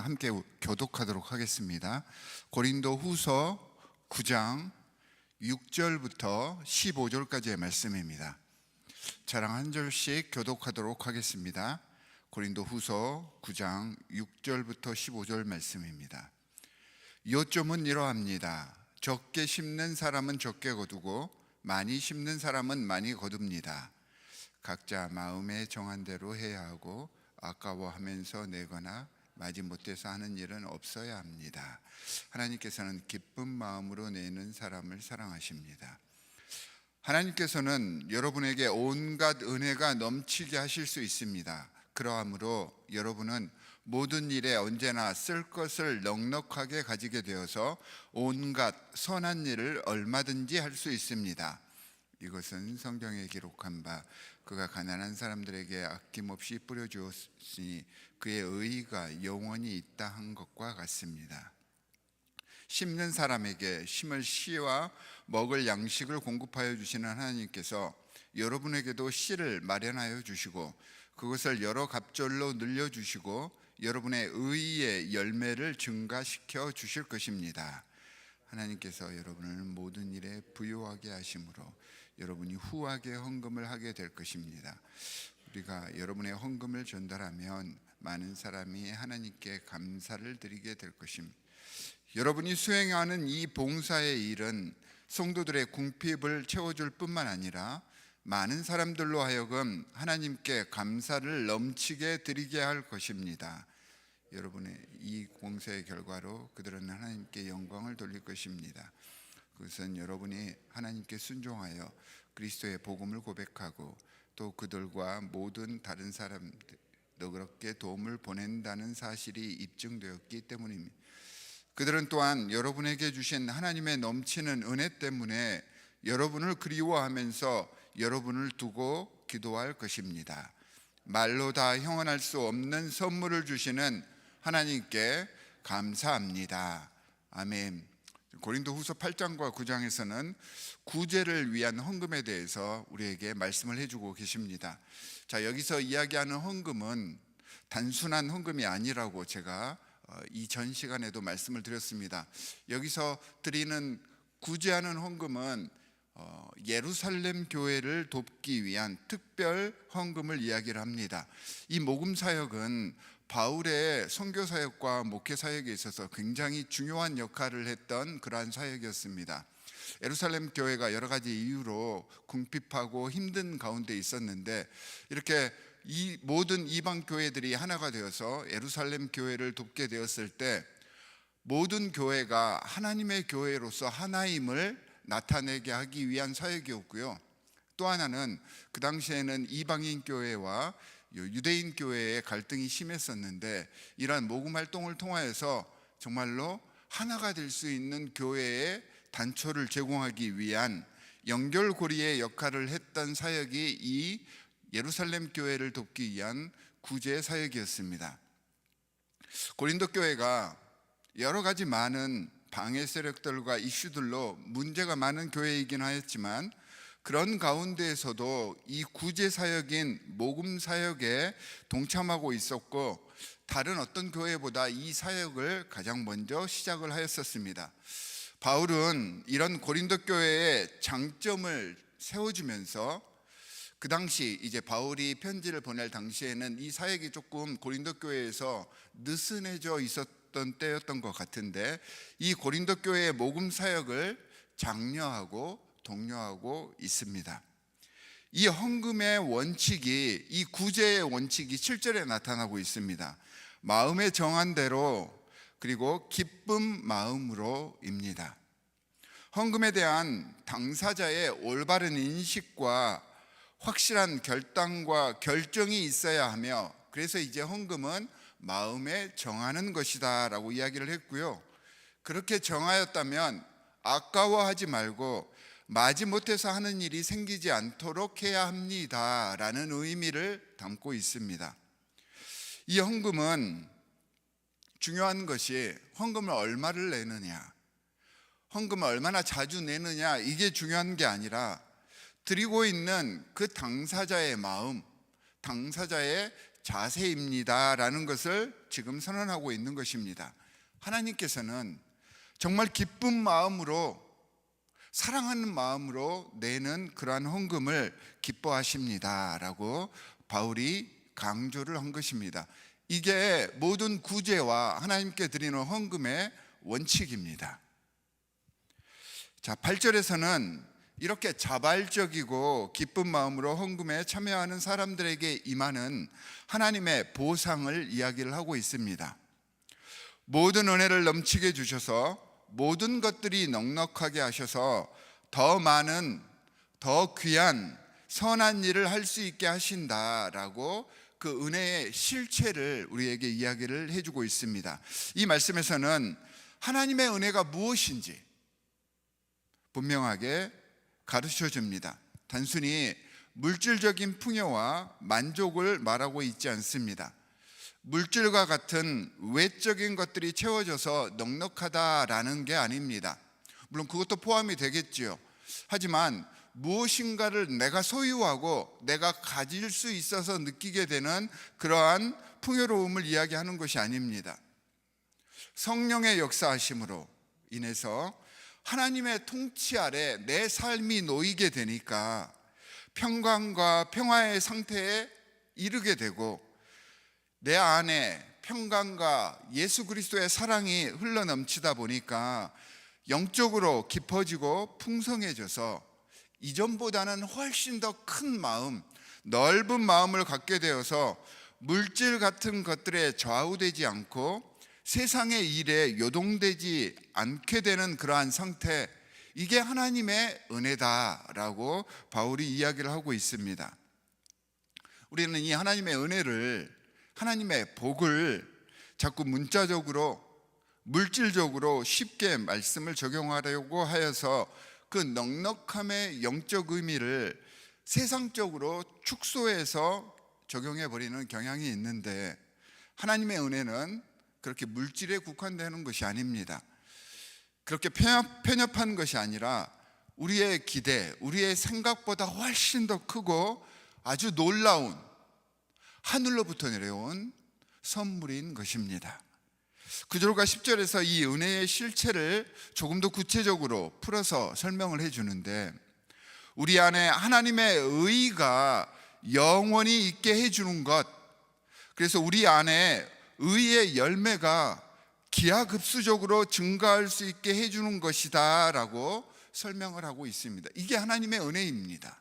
함께 교독하도록 하겠습니다. 고린도 후서 9장 6절부터 15절까지의 말씀입니다. 저랑 한 절씩 교독하도록 하겠습니다. 고린도 후서 9장 6절부터 15절 말씀입니다. 요점은 이러합니다. 적게 심는 사람은 적게 거두고 많이 심는 사람은 많이 거둡니다. 각자 마음에 정한 대로 해야 하고 아까워하면서 내거나 마지못해서 하는 일은 없어야 합니다. 하나님께서는 기쁜 마음으로 내는 사람을 사랑하십니다. 하나님께서는 여러분에게 온갖 은혜가 넘치게 하실 수 있습니다. 그러하므로 여러분은 모든 일에 언제나 쓸 것을 넉넉하게 가지게 되어서 온갖 선한 일을 얼마든지 할 수 있습니다. 이것은 성경에 기록한 바 그가 가난한 사람들에게 아낌없이 뿌려주었으니 그의 의의가 영원히 있다 한 것과 같습니다. 심는 사람에게 심을 씨와 먹을 양식을 공급하여 주시는 하나님께서 여러분에게도 씨를 마련하여 주시고 그것을 여러 갑절로 늘려주시고 여러분의 의의의 열매를 증가시켜 주실 것입니다. 하나님께서 여러분을 모든 일에 부유하게 하심으로 여러분이 후하게 헌금을 하게 될 것입니다. 우리가 여러분의 헌금을 전달하면 많은 사람이 하나님께 감사를 드리게 될 것입니다. 여러분이 수행하는 이 봉사의 일은 성도들의 궁핍을 채워줄 뿐만 아니라 많은 사람들로 하여금 하나님께 감사를 넘치게 드리게 할 것입니다. 여러분의 이 봉사의 결과로 그들은 하나님께 영광을 돌릴 것입니다. 그것은 여러분이 하나님께 순종하여 그리스도의 복음을 고백하고 또 그들과 모든 다른 사람들 너그럽게 도움을 보낸다는 사실이 입증되었기 때문입니다. 그들은 또한 여러분에게 주신 하나님의 넘치는 은혜 때문에 여러분을 그리워하면서 여러분을 두고 기도할 것입니다. 말로 다 형언할 수 없는 선물을 주시는 하나님께 감사합니다. 아멘. 고린도 후서 8장과 9장에서는 구제를 위한 헌금에 대해서 우리에게 말씀을 해주고 계십니다. 자, 여기서 이야기하는 헌금은 단순한 헌금이 아니라고 제가 이전 시간에도 말씀을 드렸습니다. 여기서 드리는 구제하는 헌금은 예루살렘 교회를 돕기 위한 특별 헌금을 이야기를 합니다. 이 모금 사역은 바울의 선교 사역과 목회 사역에 있어서 굉장히 중요한 역할을 했던 그러한 사역이었습니다. 예루살렘 교회가 여러 가지 이유로 궁핍하고 힘든 가운데 있었는데 이렇게 이 모든 이방 교회들이 하나가 되어서 예루살렘 교회를 돕게 되었을 때 모든 교회가 하나님의 교회로서 하나임을 나타내게 하기 위한 사역이었고요. 또 하나는 그 당시에는 이방인 교회와 유대인 교회의 갈등이 심했었는데 이러한 모금 활동을 통하여서 정말로 하나가 될 수 있는 교회의 단초를 제공하기 위한 연결고리의 역할을 했던 사역이 이 예루살렘 교회를 돕기 위한 구제 사역이었습니다. 고린도 교회가 여러 가지 많은 방해 세력들과 이슈들로 문제가 많은 교회이긴 하였지만 그런 가운데에서도 이 구제 사역인 모금 사역에 동참하고 있었고 다른 어떤 교회보다 이 사역을 가장 먼저 시작을 하였었습니다. 바울은 이런 고린도 교회의 장점을 세워주면서 그 당시 이제 바울이 편지를 보낼 당시에는 이 사역이 조금 고린도 교회에서 느슨해져 있었던 때였던 것 같은데 이 고린도 교회의 모금 사역을 장려하고 독려하고 있습니다. 이 헌금의 원칙이 이 구제의 원칙이 7절에 나타나고 있습니다. 마음에 정한 대로 그리고 기쁜 마음으로입니다. 헌금에 대한 당사자의 올바른 인식과 확실한 결단과 결정이 있어야 하며 그래서 이제 헌금은 마음에 정하는 것이다 라고 이야기를 했고요. 그렇게 정하였다면 아까워하지 말고 마지못해서 하는 일이 생기지 않도록 해야 합니다 라는 의미를 담고 있습니다. 이 헌금은 중요한 것이 헌금을 얼마를 내느냐, 헌금을 얼마나 자주 내느냐 이게 중요한 게 아니라 드리고 있는 그 당사자의 마음, 당사자의 자세입니다라는 것을 지금 선언하고 있는 것입니다. 하나님께서는 정말 기쁜 마음으로, 사랑하는 마음으로 내는 그러한 헌금을 기뻐하십니다라고 바울이 강조를 한 것입니다. 이게 모든 구제와 하나님께 드리는 헌금의 원칙입니다. 자, 8절에서는 이렇게 자발적이고 기쁜 마음으로 헌금에 참여하는 사람들에게 임하는 하나님의 보상을 이야기를 하고 있습니다. 모든 은혜를 넘치게 주셔서 모든 것들이 넉넉하게 하셔서 더 많은, 더 귀한 선한 일을 할 수 있게 하신다라고 그 은혜의 실체를 우리에게 이야기를 해주고 있습니다. 이 말씀에서는 하나님의 은혜가 무엇인지 분명하게 가르쳐 줍니다. 단순히 물질적인 풍요와 만족을 말하고 있지 않습니다. 물질과 같은 외적인 것들이 채워져서 넉넉하다라는 게 아닙니다. 물론 그것도 포함이 되겠지요. 하지만 무엇인가를 내가 소유하고 내가 가질 수 있어서 느끼게 되는 그러한 풍요로움을 이야기하는 것이 아닙니다. 성령의 역사하심으로 인해서 하나님의 통치 아래 내 삶이 놓이게 되니까 평강과 평화의 상태에 이르게 되고 내 안에 평강과 예수 그리스도의 사랑이 흘러넘치다 보니까 영적으로 깊어지고 풍성해져서 이전보다는 훨씬 더 큰 마음, 넓은 마음을 갖게 되어서 물질 같은 것들에 좌우되지 않고 세상의 일에 요동되지 않게 되는 그러한 상태, 이게 하나님의 은혜다라고 바울이 이야기를 하고 있습니다. 우리는 이 하나님의 은혜를, 하나님의 복을 자꾸 문자적으로, 물질적으로 쉽게 말씀을 적용하려고 하여서 그 넉넉함의 영적 의미를 세상적으로 축소해서 적용해 버리는 경향이 있는데, 하나님의 은혜는 그렇게 물질에 국한되는 것이 아닙니다. 그렇게 편협한 것이 아니라 우리의 기대, 우리의 생각보다 훨씬 더 크고 아주 놀라운 하늘로부터 내려온 선물인 것입니다. 9절과 10절에서 이 은혜의 실체를 조금 더 구체적으로 풀어서 설명을 해주는데, 우리 안에 하나님의 의가 영원히 있게 해주는 것, 그래서 우리 안에 의의 열매가 기하급수적으로 증가할 수 있게 해주는 것이다 라고 설명을 하고 있습니다. 이게 하나님의 은혜입니다.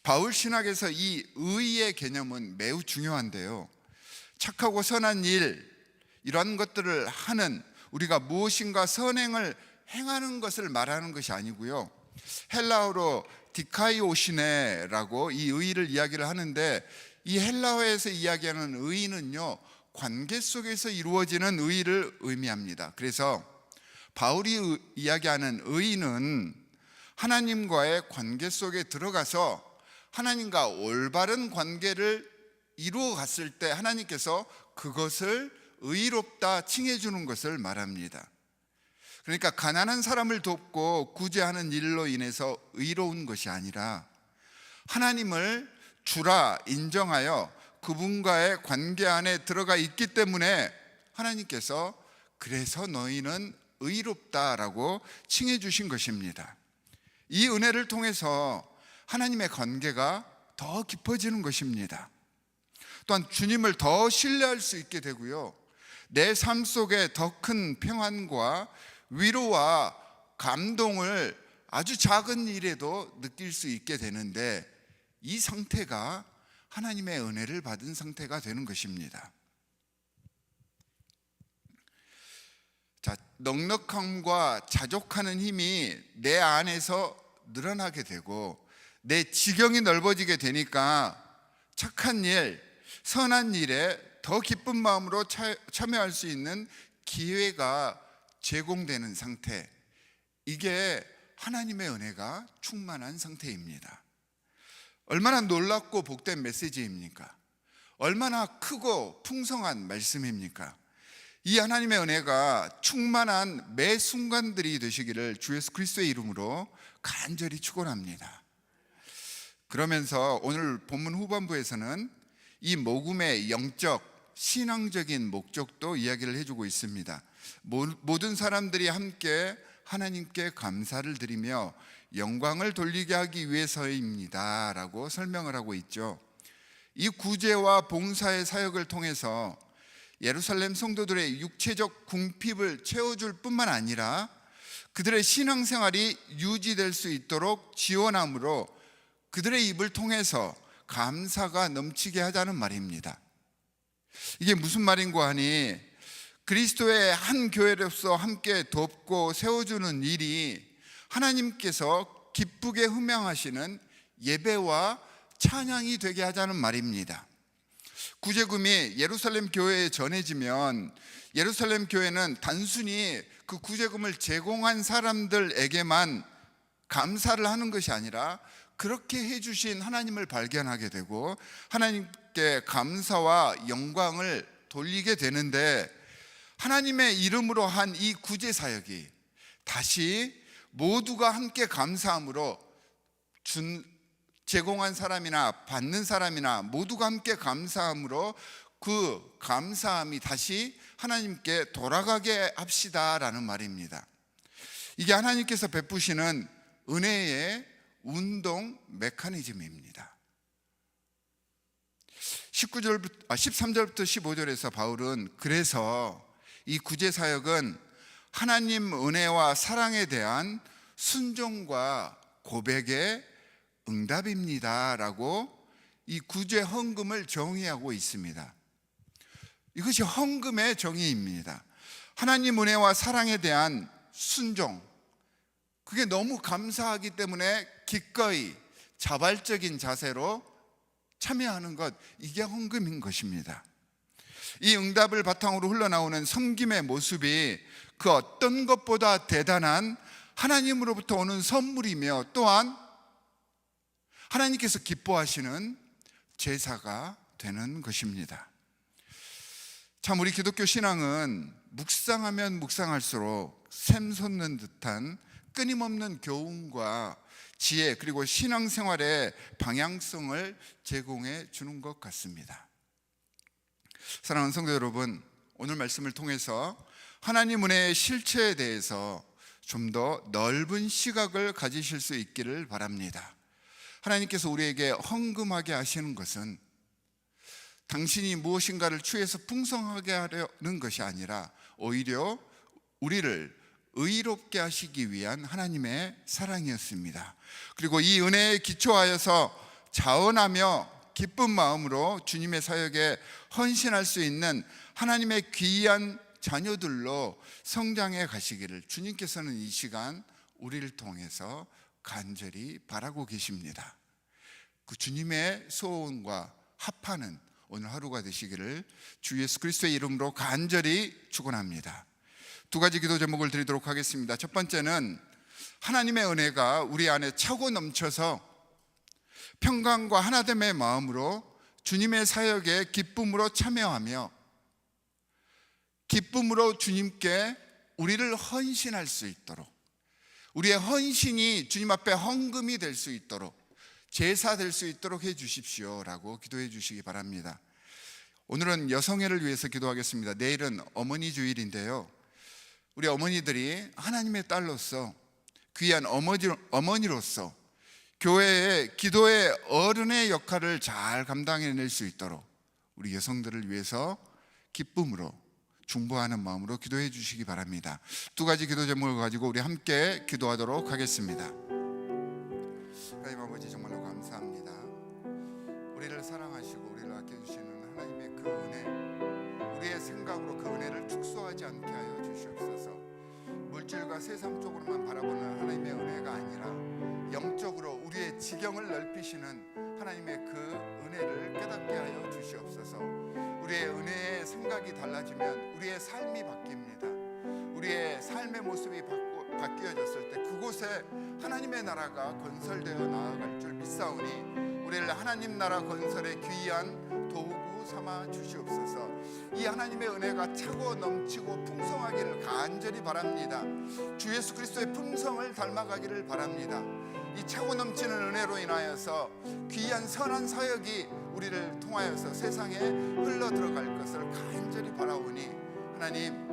바울 신학에서 이 의의 개념은 매우 중요한데요, 착하고 선한 일, 이런 것들을 하는, 우리가 무엇인가 선행을 행하는 것을 말하는 것이 아니고요, 헬라어로 디카이오시네라고 이 의를 이야기를 하는데, 이 헬라어에서 이야기하는 의는요, 관계 속에서 이루어지는 의를 의미합니다. 그래서 바울이 이야기하는 의는 하나님과의 관계 속에 들어가서 하나님과 올바른 관계를 이루어 갔을 때 하나님께서 그것을 의롭다 칭해 주는 것을 말합니다. 그러니까 가난한 사람을 돕고 구제하는 일로 인해서 의로운 것이 아니라 하나님을 주라 인정하여 그분과의 관계 안에 들어가 있기 때문에 하나님께서 그래서 너희는 의롭다라고 칭해 주신 것입니다. 이 은혜를 통해서 하나님의 관계가 더 깊어지는 것입니다. 또한 주님을 더 신뢰할 수 있게 되고요, 내 삶 속에 더 큰 평안과 위로와 감동을 아주 작은 일에도 느낄 수 있게 되는데, 이 상태가 하나님의 은혜를 받은 상태가 되는 것입니다. 자, 넉넉함과 자족하는 힘이 내 안에서 늘어나게 되고 내 지경이 넓어지게 되니까 착한 일, 선한 일에 더 기쁜 마음으로 참여할 수 있는 기회가 제공되는 상태, 이게 하나님의 은혜가 충만한 상태입니다. 얼마나 놀랍고 복된 메시지입니까? 얼마나 크고 풍성한 말씀입니까? 이 하나님의 은혜가 충만한 매 순간들이 되시기를 주 예수 그리스도의 이름으로 간절히 축원합니다. 그러면서 오늘 본문 후반부에서는 이 모금의 영적, 신앙적인 목적도 이야기를 해주고 있습니다. 모든 사람들이 함께 하나님께 감사를 드리며 영광을 돌리게 하기 위해서입니다 라고 설명을 하고 있죠. 이 구제와 봉사의 사역을 통해서 예루살렘 성도들의 육체적 궁핍을 채워줄 뿐만 아니라 그들의 신앙생활이 유지될 수 있도록 지원함으로 그들의 입을 통해서 감사가 넘치게 하자는 말입니다. 이게 무슨 말인고 하니 그리스도의 한 교회로서 함께 돕고 세워주는 일이 하나님께서 기쁘게 흠양하시는 예배와 찬양이 되게 하자는 말입니다. 구제금이 예루살렘 교회에 전해지면 예루살렘 교회는 단순히 그 구제금을 제공한 사람들에게만 감사를 하는 것이 아니라 그렇게 해주신 하나님을 발견하게 되고 하나님께 감사와 영광을 돌리게 되는데, 하나님의 이름으로 한 이 구제 사역이 다시 모두가 함께 감사함으로 제공한 사람이나 받는 사람이나 모두가 함께 감사함으로 그 감사함이 다시 하나님께 돌아가게 합시다라는 말입니다. 이게 하나님께서 베푸시는 은혜의 운동 메커니즘입니다. 13절부터 15절에서 바울은 그래서 이 구제 사역은 하나님 은혜와 사랑에 대한 순종과 고백의 응답입니다 라고 이 구제 헌금을 정의하고 있습니다. 이것이 헌금의 정의입니다. 하나님 은혜와 사랑에 대한 순종, 그게 너무 감사하기 때문에 기꺼이 자발적인 자세로 참여하는 것, 이게 헌금인 것입니다. 이 응답을 바탕으로 흘러나오는 섬김의 모습이 그 어떤 것보다 대단한 하나님으로부터 오는 선물이며 또한 하나님께서 기뻐하시는 제사가 되는 것입니다. 참 우리 기독교 신앙은 묵상하면 묵상할수록 샘솟는 듯한 끊임없는 교훈과 지혜, 그리고 신앙생활의 방향성을 제공해 주는 것 같습니다. 사랑하는 성도 여러분, 오늘 말씀을 통해서 하나님 은혜의 실체에 대해서 좀 더 넓은 시각을 가지실 수 있기를 바랍니다. 하나님께서 우리에게 헌금하게 하시는 것은 당신이 무엇인가를 취해서 풍성하게 하려는 것이 아니라 오히려 우리를 의롭게 하시기 위한 하나님의 사랑이었습니다. 그리고 이 은혜에 기초하여서 자원하며 기쁜 마음으로 주님의 사역에 헌신할 수 있는 하나님의 귀한 자녀들로 성장해 가시기를 주님께서는 이 시간 우리를 통해서 간절히 바라고 계십니다. 그 주님의 소원과 합하는 오늘 하루가 되시기를 주 예수 그리스도의 이름으로 간절히 축원합니다. 두 가지 기도 제목을 드리도록 하겠습니다. 첫 번째는 하나님의 은혜가 우리 안에 차고 넘쳐서 평강과 하나됨의 마음으로 주님의 사역에 기쁨으로 참여하며 기쁨으로 주님께 우리를 헌신할 수 있도록, 우리의 헌신이 주님 앞에 헌금이 될 수 있도록, 제사 될 수 있도록 해 주십시오 라고 기도해 주시기 바랍니다. 오늘은 여성회를 위해서 기도하겠습니다. 내일은 어머니 주일인데요, 우리 어머니들이 하나님의 딸로서 귀한 어머니로서 교회의 기도의 어른의 역할을 잘 감당해낼 수 있도록 우리 여성들을 위해서 기쁨으로 중보하는 마음으로 기도해 주시기 바랍니다. 두 가지 기도 제목을 가지고 우리 함께 기도하도록 하겠습니다. 하나님 아버지, 정말로 감사합니다. 우리를 사랑하시고 우리를 아껴주시는 하나님의 그 은혜, 우리의 생각으로 그 은혜를 축소하지 않게 하여 주시옵소서. 물질과 세상 쪽으로만 바라보는 하나님의 은혜가 아니라 영적으로 우리의 지경을 넓히시는 하나님의 그 은혜를 깨닫게 하여 주시옵소서. 우리의 은혜의 생각이 달라지면 우리의 삶이 바뀝니다. 우리의 삶의 모습이 바뀌어졌을 때 그곳에 하나님의 나라가 건설되어 나아갈 줄 믿사오니 우리를 하나님 나라 건설의 귀한 도구 삼아 주시옵소서. 이 하나님의 은혜가 차고 넘치고 풍성하기를 간절히 바랍니다. 주 예수 그리스도의 품성을 닮아가기를 바랍니다. 이 차고 넘치는 은혜로 인하여서 귀한 선한 사역이 우리를 통하여서 세상에 흘러 들어갈 것을 간절히 바라오니 하나님,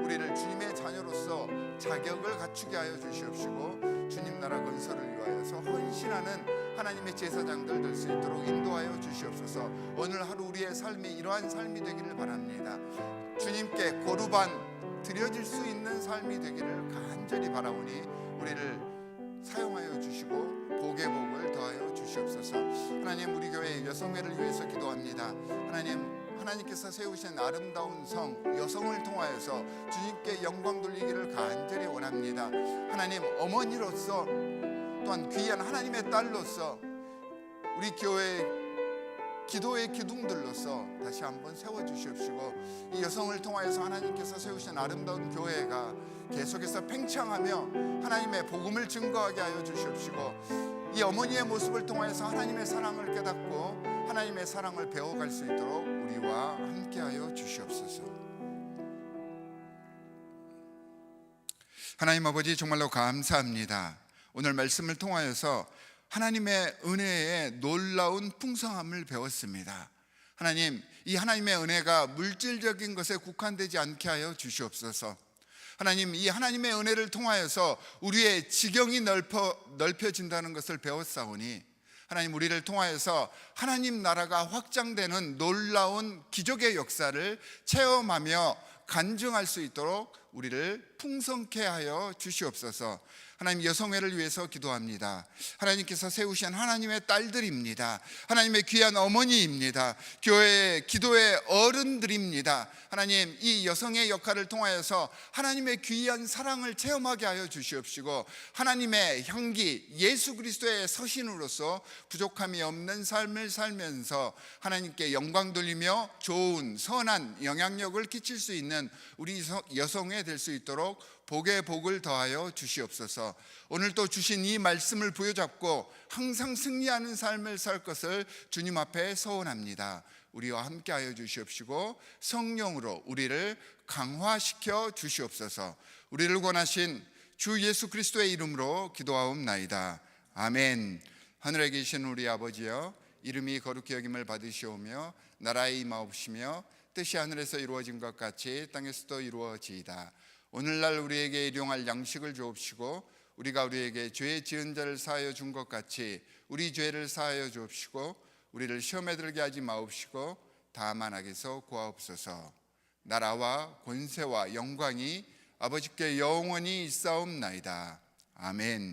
우리를 주님의 자녀로서 자격을 갖추게 하여 주시옵시고 주님 나라 건설을 위하여서 헌신하는 하나님의 제사장들 될 수 있도록 인도하여 주시옵소서. 오늘 하루 우리의 삶이 이러한 삶이 되기를 바랍니다. 주님께 고루반 드려질 수 있는 삶이 되기를 간절히 바라오니 우리를 사용하여 주시고 복의 복을 더하여 주시옵소서. 하나님, 우리 교회 여성회를 위해서 기도합니다. 하나님께서 세우신 아름다운 성 여성을 통하여서 주님께 영광 돌리기를 간절히 원합니다. 하나님, 어머니로서 또한 귀한 하나님의 딸로서 우리 교회 기도의 기둥들로서 다시 한번 세워주시옵시고 이 여성을 통하여서 하나님께서 세우신 아름다운 교회가 계속해서 팽창하며 하나님의 복음을 증거하게 하여 주시옵시고 이 어머니의 모습을 통하여서 하나님의 사랑을 깨닫고 하나님의 사랑을 배워갈 수 있도록 우리와 함께하여 주시옵소서. 하나님 아버지, 정말로 감사합니다. 오늘 말씀을 통하여서 하나님의 은혜의 놀라운 풍성함을 배웠습니다. 하나님, 이 하나님의 은혜가 물질적인 것에 국한되지 않게 하여 주시옵소서. 하나님, 이 하나님의 은혜를 통하여서 우리의 지경이 넓혀진다는 것을 배웠사오니 하나님, 우리를 통하여서 하나님 나라가 확장되는 놀라운 기적의 역사를 체험하며 간증할 수 있도록 우리를 풍성케 하여 주시옵소서. 하나님, 여성회를 위해서 기도합니다. 하나님께서 세우신 하나님의 딸들입니다. 하나님의 귀한 어머니입니다. 교회의 기도의 어른들입니다. 하나님, 이 여성의 역할을 통하여서 하나님의 귀한 사랑을 체험하게 하여 주시옵시고 하나님의 향기 예수 그리스도의 서신으로서 부족함이 없는 삶을 살면서 하나님께 영광 돌리며 좋은 선한 영향력을 끼칠 수 있는 우리 여성회 될 수 있도록 복의 복을 더하여 주시옵소서. 오늘 또 주신 이 말씀을 부여잡고 항상 승리하는 삶을 살 것을 주님 앞에 서원합니다. 우리와 함께하여 주시옵시고 성령으로 우리를 강화시켜 주시옵소서. 우리를 권하신 주 예수 그리스도의 이름으로 기도하옵나이다. 아멘. 하늘에 계신 우리 아버지여, 이름이 거룩히 여김을 받으시오며 나라의 임하옵시며 뜻이 하늘에서 이루어진 것 같이 땅에서도 이루어지이다. 오늘날 우리에게 일용할 양식을 주옵시고 우리가 우리에게 죄 지은 자를 사하여 준 것 같이 우리 죄를 사하여 주옵시고 우리를 시험에 들게 하지 마옵시고 다만 악에서 구하옵소서. 나라와 권세와 영광이 아버지께 영원히 있사옵나이다. 아멘.